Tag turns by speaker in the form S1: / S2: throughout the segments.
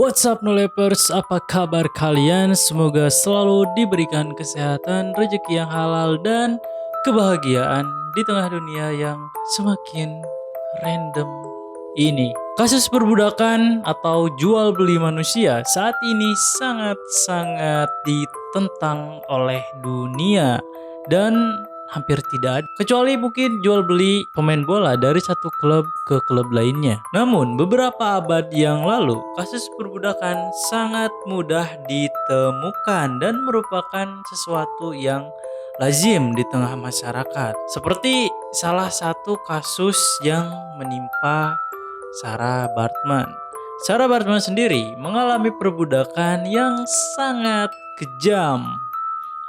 S1: What's up Nulepers, apa kabar kalian? Semoga selalu diberikan kesehatan, rezeki yang halal, dan kebahagiaan di tengah dunia yang semakin random ini. Kasus perbudakan atau jual beli manusia saat ini sangat-sangat ditentang oleh dunia dan hampir tidak ada, kecuali mungkin jual beli pemain bola dari satu klub ke klub lainnya. Namun beberapa abad yang lalu kasus perbudakan sangat mudah ditemukan dan merupakan sesuatu yang lazim di tengah masyarakat. Seperti salah satu kasus yang menimpa Sarah Baartman. Sarah Baartman sendiri mengalami perbudakan yang sangat kejam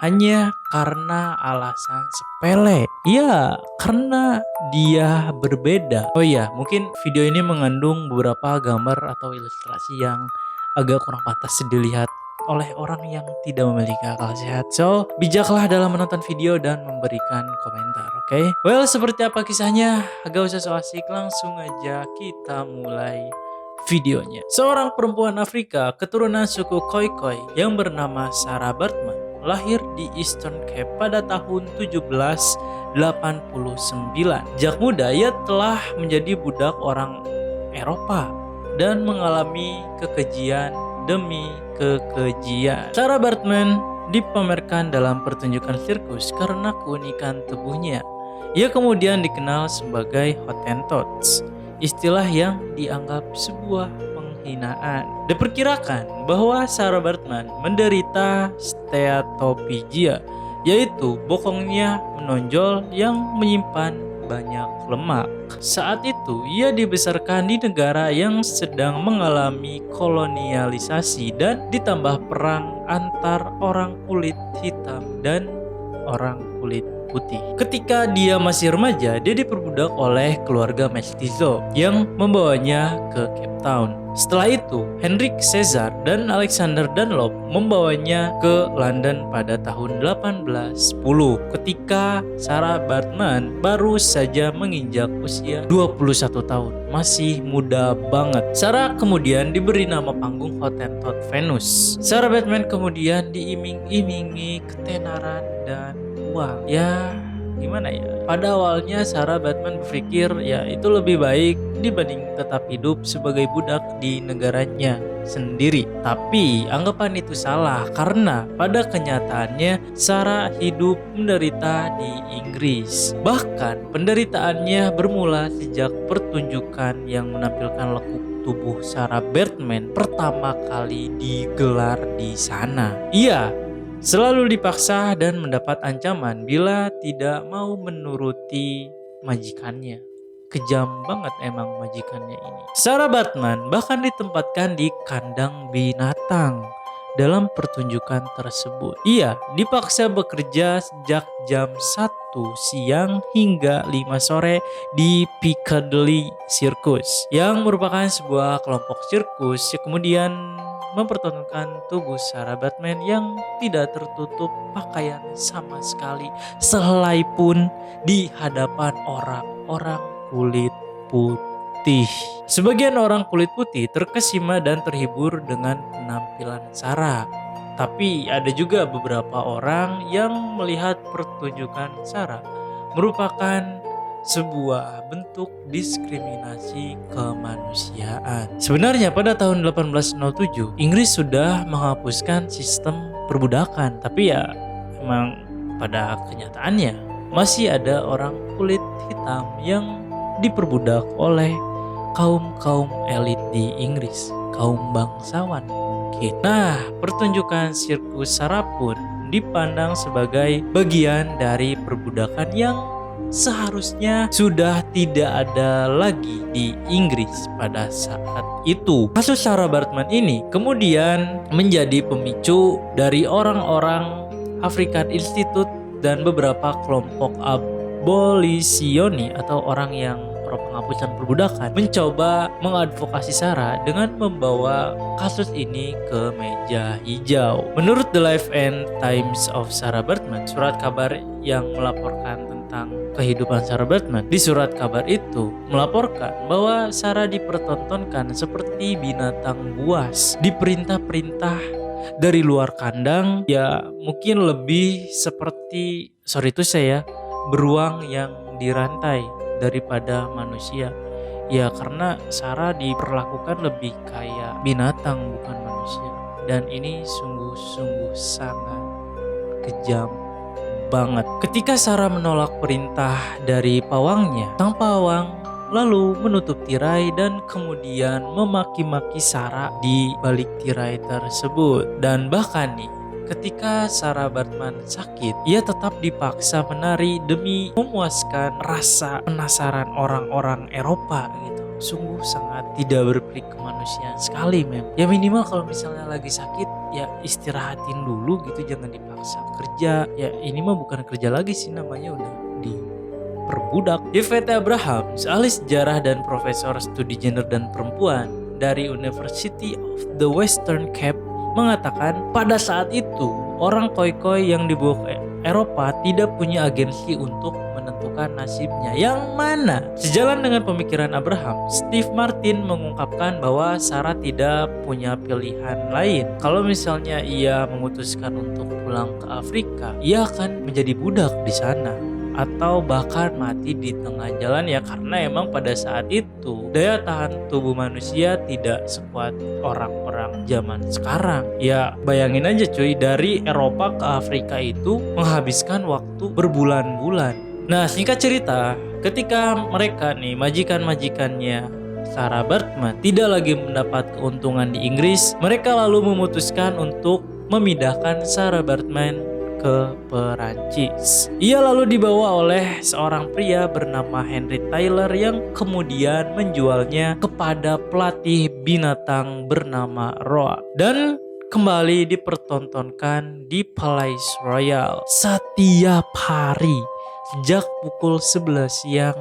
S1: hanya karena alasan sepele. Ya, karena dia berbeda. Oh iya, mungkin video ini mengandung beberapa gambar atau ilustrasi yang agak kurang pantas dilihat oleh orang yang tidak memiliki akal sehat. So, bijaklah dalam menonton video dan memberikan komentar, oke? Well, seperti apa kisahnya? Agak usah so asik, langsung aja kita mulai videonya. Seorang perempuan Afrika keturunan suku Khoikhoi yang bernama Sarah Baartman lahir di Eastern Cape pada tahun 1789. Sejak muda ia telah menjadi budak orang Eropa dan mengalami kekejian demi kekejian. Sarah Baartman dipamerkan dalam pertunjukan sirkus karena keunikan tubuhnya. Ia kemudian dikenal sebagai Hottentots, istilah yang dianggap sebuah penghinaan. Diperkirakan bahwa Sarah Baartman menderita steatopygia, yaitu bokongnya menonjol yang menyimpan banyak lemak. Saat itu ia dibesarkan di negara yang sedang mengalami kolonialisasi dan ditambah perang antar orang kulit hitam dan orang kulit putih. Ketika dia masih remaja, dia diperbudak oleh keluarga mestizo yang membawanya ke Cape Town. Setelah itu, Hendrik Caesar dan Alexander Dunlop membawanya ke London pada tahun 1810 ketika Sarah Baartman baru saja menginjak usia 21 tahun. Masih muda banget. Sarah kemudian diberi nama panggung Hottentot Venus. Sarah Baartman kemudian diiming-imingi ketenaran dan uang. Ya, gimana ya? Pada awalnya Sarah Baartman berpikir ya itu lebih baik dibanding tetap hidup sebagai budak di negaranya sendiri. Tapi anggapan itu salah karena pada kenyataannya Sarah hidup menderita di Inggris. Bahkan penderitaannya bermula sejak pertunjukan yang menampilkan lekuk tubuh Sarah Baartman pertama kali digelar di sana. Ia selalu dipaksa dan mendapat ancaman bila tidak mau menuruti majikannya. Kejam banget emang majikannya ini. Sarah Baartman bahkan ditempatkan di kandang binatang dalam pertunjukan tersebut. Ia dipaksa bekerja sejak jam 1 siang hingga 5 sore di Piccadilly Circus, yang merupakan sebuah kelompok sirkus yang kemudian mempertontonkan tubuh Sarah Baartman yang tidak tertutup pakaian sama sekali, sehelai pun di hadapan orang-orang kulit putih. Sebagian orang kulit putih terkesima dan terhibur dengan penampilan Sarah. Tapi ada juga beberapa orang yang melihat pertunjukan Sarah merupakan sebuah bentuk diskriminasi kemanusiaan. Sebenarnya pada tahun 1807 Inggris sudah menghapuskan sistem perbudakan, tapi ya emang pada kenyataannya masih ada orang kulit hitam yang diperbudak oleh kaum elit di Inggris, kaum bangsawan mungkin. Nah, pertunjukan sirkus Sarah pun dipandang sebagai bagian dari perbudakan yang seharusnya sudah tidak ada lagi di Inggris pada saat itu. Kasus Sarah Baartman ini kemudian menjadi pemicu dari orang-orang African Institute dan beberapa kelompok abolisioni atau orang yang pro penghapusan perbudakan mencoba mengadvokasi Sarah dengan membawa kasus ini ke meja hijau. Menurut The Life and Times of Sarah Baartman, surat kabar yang melaporkan tentang kehidupan Sarah Baartman. Di surat kabar itu melaporkan bahwa Sarah dipertontonkan seperti binatang buas, diperintah-perintah dari luar kandang, ya mungkin lebih seperti, sorry itu saya, beruang yang dirantai daripada manusia. Ya karena Sarah diperlakukan lebih kayak binatang bukan manusia. Dan ini sungguh-sungguh sangat kejam banget. Ketika Sarah menolak perintah dari pawangnya, sang pawang lalu menutup tirai dan kemudian memaki-maki Sarah di balik tirai tersebut. Dan bahkan nih, ketika Sarah Baartman sakit, ia tetap dipaksa menari demi memuaskan rasa penasaran orang-orang Eropa gitu. Sungguh sangat tidak berperi kemanusiaan sekali mem. Ya minimal kalau misalnya lagi sakit ya istirahatin dulu gitu, jangan dipaksa kerja. Ya ini mah bukan kerja lagi sih, namanya udah diperbudak. Yvette Abraham, ahli sejarah dan profesor studi gender dan perempuan dari University of the Western Cape, mengatakan pada saat itu orang koi-koi yang dibawa ke Eropa tidak punya agensi untuk menentukan nasibnya yang mana. Sejalan dengan pemikiran Abraham, Steve Martin mengungkapkan bahwa Sarah tidak punya pilihan lain. Kalau misalnya ia memutuskan untuk pulang ke Afrika, ia akan menjadi budak di sana atau bahkan mati di tengah jalan, ya karena emang pada saat itu daya tahan tubuh manusia tidak sekuat orang-orang zaman sekarang. Ya bayangin aja cuy, dari Eropa ke Afrika itu menghabiskan waktu berbulan-bulan. Nah singkat cerita, ketika mereka nih majikan-majikannya Sarah Baartman tidak lagi mendapat keuntungan di Inggris, mereka lalu memutuskan untuk memindahkan Sarah Baartman ke Perancis. Ia lalu dibawa oleh seorang pria bernama Henry Taylor yang kemudian menjualnya kepada pelatih binatang bernama Roa dan kembali dipertontonkan di Palais Royal setiap hari sejak pukul 11 siang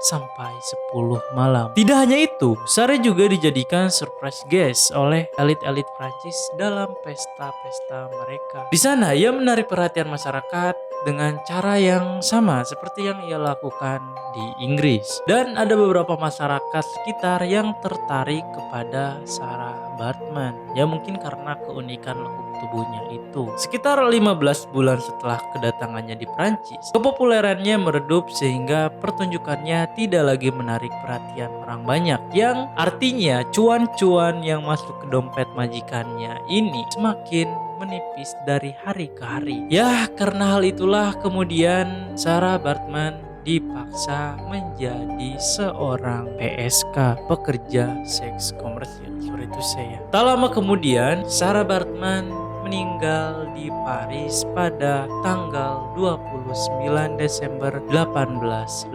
S1: sampai 10 malam. Tidak hanya itu, Sarah juga dijadikan surprise guest oleh elit-elit Prancis dalam pesta-pesta mereka. Di sana ia menarik perhatian masyarakat dengan cara yang sama seperti yang ia lakukan di Inggris. Dan ada beberapa masyarakat sekitar yang tertarik kepada Sarah Baartman. Ya mungkin karena keunikan lekuk tubuhnya itu. Sekitar 15 bulan setelah kedatangannya di Prancis, kepopulerannya meredup sehingga pertunjukannya tidak lagi menarik perhatian orang banyak, yang artinya cuan-cuan yang masuk ke dompet majikannya ini semakin menipis dari hari ke hari. Ya karena hal itulah kemudian Sarah Baartman dipaksa menjadi seorang PSK, pekerja seks komersial. Sorry itu saya. Tak lama kemudian Sarah Baartman meninggal di Paris pada tanggal 29 Desember 1815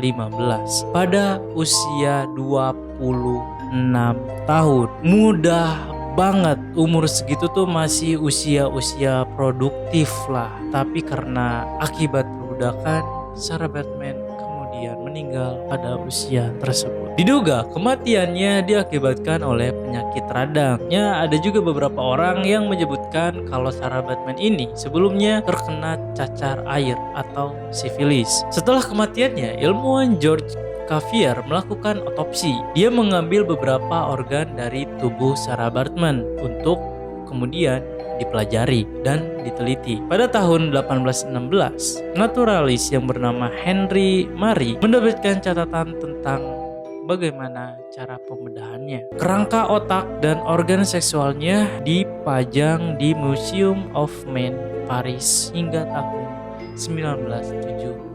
S1: pada usia 26 tahun. Mudah banget, umur segitu tuh masih usia-usia produktif lah. Tapi karena akibat perbudakan, Sarah Baartman kemudian meninggal pada usia tersebut. Diduga kematiannya diakibatkan oleh penyakit radang. Ya, ada juga beberapa orang yang menyebutkan kalau Sarah Baartman ini sebelumnya terkena cacar air atau sifilis. Setelah kematiannya, ilmuwan George Cuvier melakukan otopsi. Dia mengambil beberapa organ dari tubuh Sarah Baartman untuk kemudian dipelajari dan diteliti. Pada tahun 1816, naturalis yang bernama Henry Murray mendapatkan catatan tentang bagaimana cara pembedahannya. Kerangka otak dan organ seksualnya dipajang di Museum of Men Paris hingga tahun 1974.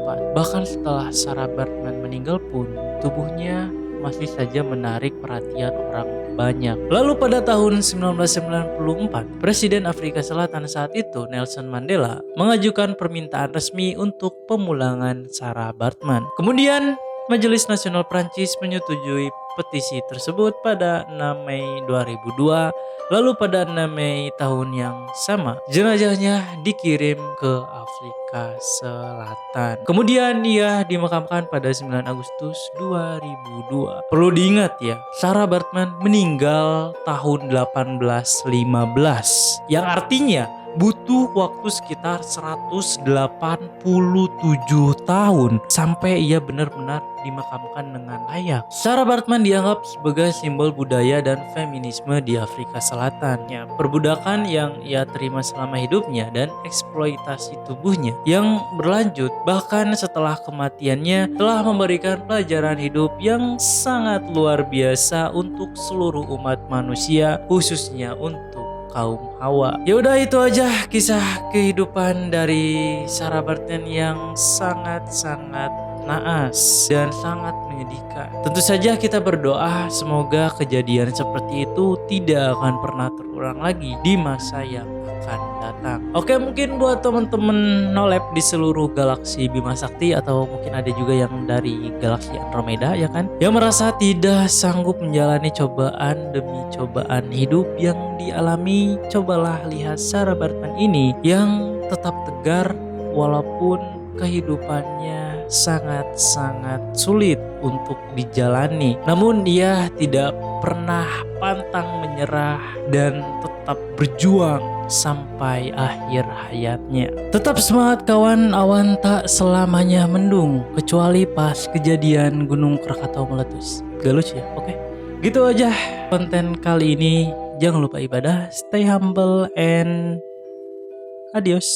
S1: Bahkan setelah Sarah Baartman meninggal pun, tubuhnya masih saja menarik perhatian orang banyak. Lalu pada tahun 1994, Presiden Afrika Selatan saat itu, Nelson Mandela, mengajukan permintaan resmi untuk pemulangan Sarah Baartman. Kemudian, Majelis Nasional Prancis menyetujui petisi tersebut pada 6 Mei 2002. Lalu pada 6 Mei tahun yang sama, jenazahnya dikirim ke Afrika Selatan. Kemudian ia dimakamkan pada 9 Agustus 2002. Perlu diingat ya, Sarah Baartman meninggal tahun 1815. Yang artinya butuh waktu sekitar 187 tahun sampai ia benar-benar dimakamkan dengan layak. Sarah Baartman dianggap sebagai simbol budaya dan feminisme di Afrika Selatan. Ya, perbudakan yang ia terima selama hidupnya dan eksploitasi tubuhnya yang berlanjut bahkan setelah kematiannya telah memberikan pelajaran hidup yang sangat luar biasa untuk seluruh umat manusia, khususnya untuk kaum Hawa. Ya udah, itu aja kisah kehidupan dari Sarah Baartman yang sangat-sangat naas dan sangat menyedihkan. Tentu saja kita berdoa semoga kejadian seperti itu tidak akan pernah terulang lagi di masa yang akan datang. Oke, mungkin buat temen-temen nolep di seluruh galaksi Bima Sakti, atau mungkin ada juga yang dari galaksi Andromeda ya kan, yang merasa tidak sanggup menjalani cobaan demi cobaan hidup yang dialami, cobalah lihat Sarah Baartman ini yang tetap tegar walaupun kehidupannya sangat-sangat sulit untuk dijalani. Namun dia tidak pernah pantang menyerah dan tetap berjuang sampai akhir hayatnya. Tetap semangat kawan, awan tak selamanya mendung kecuali pas kejadian Gunung Krakatau meletus. Gak lucu ya? Oke. Gitu aja konten kali ini. Jangan lupa ibadah, stay humble and adios.